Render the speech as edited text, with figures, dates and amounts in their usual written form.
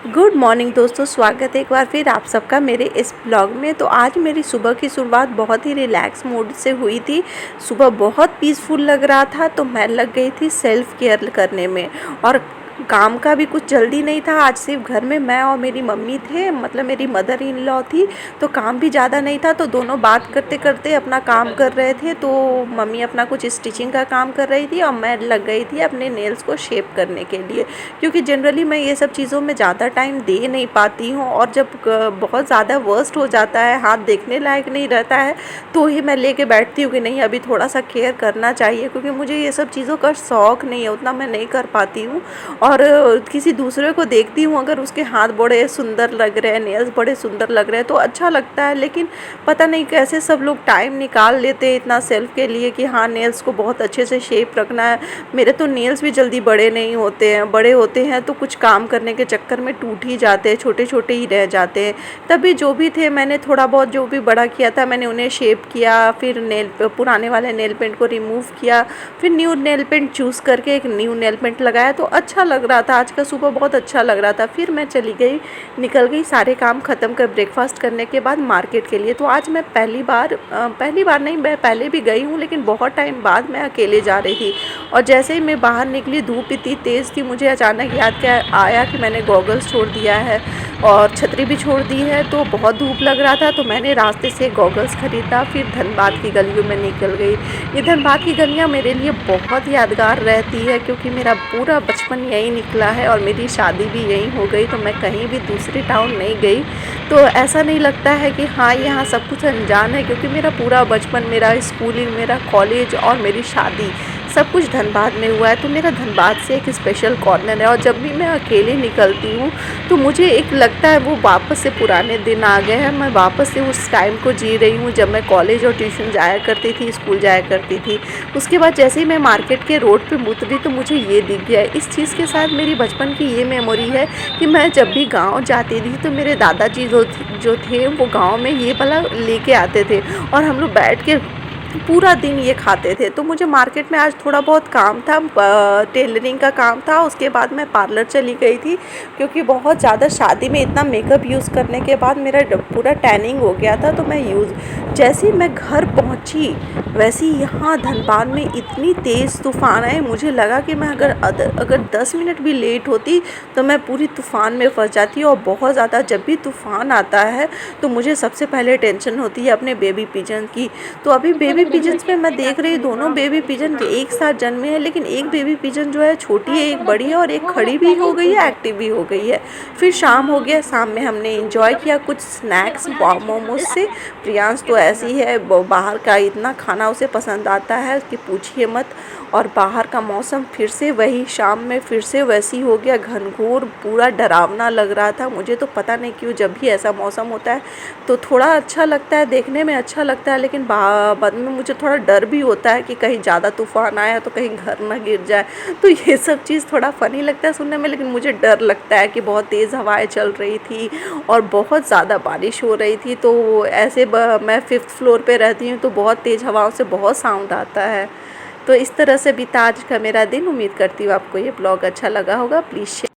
Good morning दोस्तों, स्वागत है एक बार फिर आप सबका मेरे इस ब्लॉग में। तो आज मेरी सुबह की शुरुआत बहुत ही रिलैक्स मूड से हुई थी। सुबह बहुत पीसफुल लग रहा था तो मैं लग गई थी सेल्फ केयर करने में। और काम का भी कुछ जल्दी नहीं था। आज सिर्फ घर में मैं और मेरी मम्मी थे, मतलब मेरी मदर इन लॉ थी। तो काम भी ज़्यादा नहीं था, तो दोनों बात करते करते अपना काम कर रहे थे। तो मम्मी अपना कुछ स्टिचिंग का काम कर रही थी और मैं लग गई थी अपने नेल्स को शेप करने के लिए, क्योंकि जनरली मैं ये सब चीज़ों में ज़्यादा टाइम दे नहीं पाती हूँ। और जब बहुत ज़्यादा वर्स्ट हो जाता है, हाथ देखने लायक नहीं रहता है, तो ही मैं लेके बैठती हूँ कि नहीं अभी थोड़ा सा केयर करना चाहिए, क्योंकि मुझे ये सब चीज़ों का शौक़ नहीं है, उतना मैं नहीं कर पाती हूँ। और किसी दूसरे को देखती हूँ अगर उसके हाथ बड़े सुंदर लग रहे हैं, नेल्स बड़े सुंदर लग रहे हैं तो अच्छा लगता है। लेकिन पता नहीं कैसे सब लोग टाइम निकाल लेते हैं इतना सेल्फ के लिए कि हाँ नेल्स को बहुत अच्छे से शेप रखना है। मेरे तो नेल्स भी जल्दी बड़े नहीं होते हैं, बड़े होते हैं तो कुछ काम करने के चक्कर में टूट ही जाते हैं, छोटे छोटे ही रह जाते हैं। तभी जो भी थे मैंने थोड़ा बहुत जो भी बड़ा किया था मैंने उन्हें शेप किया, फिर पुराने वाले नेल पेंट को रिमूव किया, फिर न्यू नेल पेंट चूज़ करके एक न्यू नेल पेंट लगाया। तो अच्छा लग रहा था, आज का सुबह बहुत अच्छा लग रहा था। फिर मैं निकल गई सारे काम ख़त्म कर ब्रेकफास्ट करने के बाद मार्केट के लिए। तो आज मैं पहली बार नहीं, मैं पहले भी गई हूँ लेकिन बहुत टाइम बाद मैं अकेले जा रही थी। और जैसे ही मैं बाहर निकली धूप इतनी तेज़ थी, मुझे अचानक याद आया कि मैंने गॉगल्स छोड़ दिया है और छतरी भी छोड़ दी है। तो बहुत धूप लग रहा था तो मैंने रास्ते से गॉगल्स ख़रीदा, फिर धनबाद की गलियों में निकल गई। ये धनबाद की गलियाँ मेरे लिए बहुत यादगार रहती है, क्योंकि मेरा पूरा बचपन यहीं निकला है और मेरी शादी भी यहीं हो गई। तो मैं कहीं भी दूसरी टाउन नहीं गई, तो ऐसा नहीं लगता है कि हाँ यहाँ सब कुछ अनजान है, क्योंकि मेरा पूरा बचपन, मेरा स्कूलिंग, मेरा कॉलेज और मेरी शादी सब कुछ धनबाद में हुआ है। तो मेरा धनबाद से एक स्पेशल कॉर्नर है। और जब भी मैं अकेले निकलती हूँ तो मुझे एक लगता है वो वापस से पुराने दिन आ गए हैं, मैं वापस से उस टाइम को जी रही हूँ जब मैं कॉलेज और ट्यूशन जाया करती थी, स्कूल जाया करती थी। उसके बाद जैसे ही मैं मार्केट के रोड पे उतरी तो मुझे ये दिख गया। इस चीज़ के साथ मेरी बचपन की ये मेमोरी है कि मैं जब भी गाँव जाती थी तो मेरे दादाजी जो थे वो गाँव में ये वाला लेके आते थे और हम लोग बैठ के पूरा दिन ये खाते थे। तो मुझे मार्केट में आज थोड़ा बहुत काम था, टेलरिंग का काम था। उसके बाद मैं पार्लर चली गई थी, क्योंकि बहुत ज़्यादा शादी में इतना मेकअप यूज़ करने के बाद मेरा पूरा टैनिंग हो गया था। तो मैं जैसे ही मैं घर पहुंची वैसे ही यहाँ धनबाद में इतनी तेज़ तूफ़ान आए, मुझे लगा कि मैं अगर 10 मिनट भी लेट होती तो मैं पूरी तूफ़ान में फंस जाती। और बहुत ज़्यादा जब भी तूफ़ान आता है तो मुझे सबसे पहले टेंशन होती है अपने बेबी पिजन की। तो अभी बेबी पिजन्स में मैं देख रही दोनों बेबी पिजन एक साथ जन्मे हैं, लेकिन एक बेबी पिजन जो है छोटी है, एक बड़ी है और एक खड़ी भी हो गई है, एक्टिव भी हो गई है। फिर शाम हो गया, शाम में हमने एंजॉय किया कुछ स्नैक्स मोमोज से। प्रियांश तो ऐसी है, बाहर का इतना खाना उसे पसंद आता है कि पूछिए मत। और बाहर का मौसम फिर से वही शाम में फिर से वैसी हो गया, घनघोर पूरा डरावना लग रहा था। मुझे तो पता नहीं क्यों जब भी ऐसा मौसम होता है तो थोड़ा अच्छा लगता है, देखने में अच्छा लगता है, लेकिन बाद में मुझे थोड़ा डर भी होता है कि कहीं ज़्यादा तूफ़ान आया तो कहीं घर ना गिर जाए। तो ये सब चीज़ थोड़ा फ़नी लगता है सुनने में, लेकिन मुझे डर लगता है कि बहुत तेज़ हवाएं चल रही थी और बहुत ज़्यादा बारिश हो रही थी। तो ऐसे मैं 5th फ्लोर पे रहती हूँ तो बहुत तेज़ हवाओं से बहुत साउंड आता है। तो इस तरह से बीता आज का मेरा दिन। उम्मीद करती हूँ आपको ये ब्लॉग अच्छा लगा होगा। प्लीज़